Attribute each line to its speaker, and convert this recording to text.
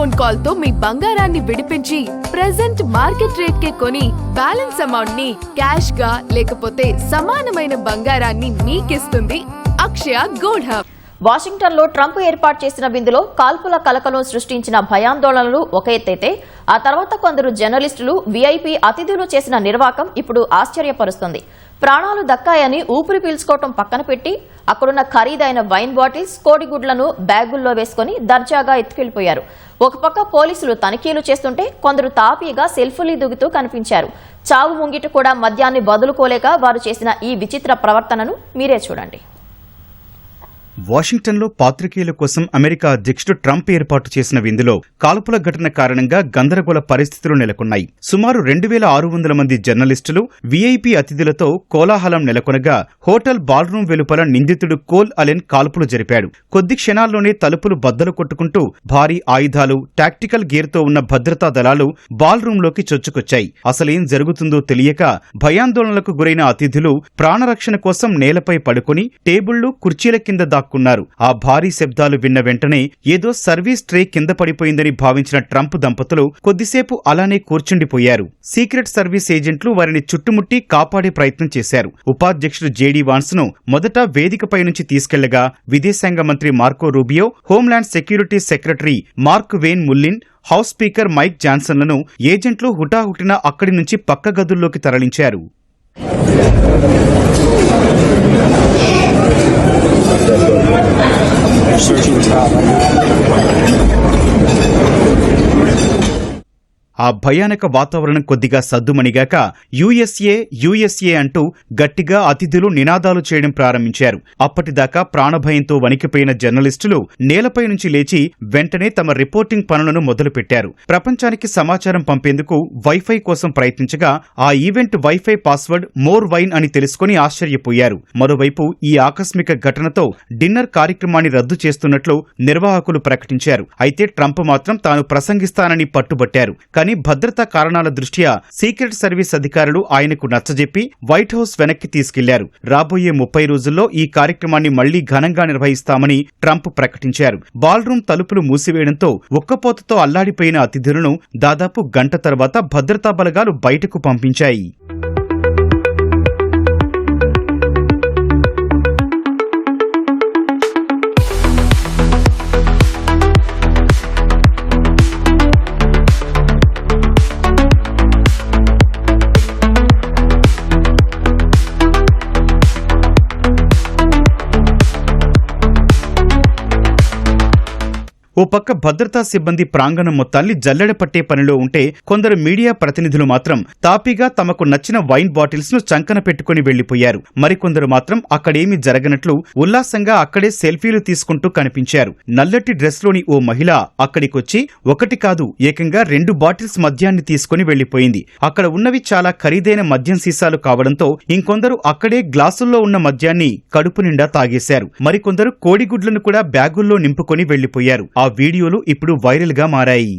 Speaker 1: Phone call తో మీ బంగారాన్ని విడిపించి ప్రెజెంట్ మార్కెట్ రేట్ కే కొని బ్యాలెన్స్ అమౌంట్ ని క్యాష్ గా లేకపోతే సమానమైన బంగారాన్ని మీకిస్తుంది అక్షయ గోల్డ్ హబ్.
Speaker 2: వాషింగ్టన్ లో ట్రంప్ ఏర్పాటు చేసిన విందులో కాల్పుల కలకలం సృష్టించిన భయాందోళనలు ఒక ఎత్తైతే ఆ తర్వాత కొందరు జర్నలిస్టులు వీఐపీ అతిథులు చేసిన నిర్వాకం ఇప్పుడు ఆశ్చర్యపరుస్తుంది. ప్రాణాలు దక్కాయని ఊపిరి పీల్చుకోవటం పక్కన పెట్టి అక్కడున్న ఖరీదైన వైన్ బాటిల్స్, కోడిగుడ్లను బ్యాగుల్లో వేసుకుని దర్జాగా ఎత్తుకెళ్లిపోయారు. ఒక పక్క పోలీసులు తనిఖీలు చేస్తుంటే కొందరు తాపీగా సెల్ఫీలు దిగుతూ కనిపించారు. చావు ముంగిట కూడా మద్యాన్ని వదులుకోలేక వారు చేసిన ఈ విచిత్ర ప్రవర్తనను మీరే చూడండి.
Speaker 3: వాషింగ్టన్లో పాత్రికేయుల కోసం అమెరికా అధ్యక్షుడు ట్రంప్ ఏర్పాటు చేసిన విందులో కాల్పుల ఘటన కారణంగా గందరగోళ పరిస్థితులు నెలకొన్నాయి. సుమారు 2600 మంది జర్నలిస్టులు, వీఐపీ అతిథులతో కోలాహలం నెలకొనగా హోటల్ బాల్రూమ్ వెలుపల నిందితుడు కోల్ అలెన్ కాల్పులు జరిపాడు. కొద్ది క్షణాల్లోనే తలుపులు బద్దలు కొట్టుకుంటూ భారీ ఆయుధాలు, టాక్టికల్ గేర్తో ఉన్న భద్రతా దళాలు బాల్రూంలోకి చొచ్చుకొచ్చాయి. అసలేం జరుగుతుందో తెలియక భయాందోళనలకు గురైన అతిథులు ప్రాణరక్షణ కోసం నేలపై పడుకుని టేబుళ్లు, కుర్చీల కింద దాక్కున్నారు. ఆ భారీ శబ్దాలు విన్న వెంటనే ఏదో సర్వీస్ ట్రే కింద పడిపోయిందని భావించిన ట్రంప్ దంపతులు కొద్దిసేపు అలానే కూర్చుండిపోయారు. సీక్రెట్ సర్వీస్ ఏజెంట్లు వారిని చుట్టుముట్టి కాపాడే ప్రయత్నం చేశారు. ఉపాధ్యక్షుడు జేడీ వాన్స్ ను మొదట వేదికపై నుంచి తీసుకెళ్లగా విదేశాంగ మంత్రి Marco Rubio, homeland security secretary Mark Wayne Mullin, house speaker Mike జాన్సన్లను ఏజెంట్లు హుటాహుటిన అక్కడి నుంచి పక్క గదుల్లోకి తరలించారు. ఆ భయానక వాతావరణం కొద్దిగా సద్దుమణిగాక యుఎస్ఏ అంటూ గట్టిగా అతిథులు నినాదాలు చేయడం ప్రారంభించారు. అప్పటిదాకా ప్రాణభయంతో వణికిపోయిన జర్నలిస్టులు నేలపై నుంచి లేచి వెంటనే తమ రిపోర్టింగ్ పనులను మొదలుపెట్టారు. ప్రపంచానికి సమాచారం పంపేందుకు వైఫై కోసం ప్రయత్నించగా ఆ event wifi password more wine అని తెలుసుకుని ఆశ్చర్యపోయారు. మరోవైపు ఈ ఆకస్మిక ఘటనతో డిన్నర్ కార్యక్రమాన్ని రద్దు చేస్తున్నట్లు నిర్వాహకులు ప్రకటించారు. అయితే ట్రంప్ మాత్రం తాను ప్రసంగిస్తానని పట్టుబట్టారు. కానీ భద్రతా కారణాల దృష్ట్యా సీక్రెట్ సర్వీస్ అధికారులు ఆయనకు నచ్చజెప్పి వైట్ హౌస్ వెనక్కి తీసుకెళ్లారు. రాబోయే 30 రోజుల్లో ఈ కార్యక్రమాన్ని మళ్లీ ఘనంగా నిర్వహిస్తామని ట్రంప్ ప్రకటించారు. బాల్రూమ్ తలుపులు మూసివేయడంతో ఉక్కపోతతో అల్లాడిపోయిన అతిథులను దాదాపు గంట తర్వాత భద్రతా బలగాలు బయటకు పంపించాయి. ఓ పక్క భద్రతా సిబ్బంది ప్రాంగణం మొత్తాన్ని జల్లెడ పట్టే పనిలో ఉంటే కొందరు మీడియా ప్రతినిధులు మాత్రం తాపీగా తమకు నచ్చిన వైన్ బాటిల్స్ ను చంకన పెట్టుకుని వెళ్లిపోయారు. మరికొందరు మాత్రం అక్కడేమీ జరగనట్లు ఉల్లాసంగా అక్కడే సెల్ఫీలు తీసుకుంటూ కనిపించారు. నల్లటి డ్రెస్ లోని ఓ మహిళ అక్కడికొచ్చి ఒకటి కాదు ఏకంగా 2 బాటిల్స్ మద్యాన్ని తీసుకుని వెళ్లిపోయింది. అక్కడ ఉన్నవి చాలా ఖరీదైన మద్యం సీసాలు కావడంతో ఇంకొందరు అక్కడే గ్లాసుల్లో ఉన్న మద్యాన్ని కడుపు నిండా తాగేశారు. మరికొందరు కోడిగుడ్లను కూడా బ్యాగుల్లో నింపుకొని వెళ్లిపోయారు. ఆ వీడియోలు ఇప్పుడు వైరల్ గా మారాయి.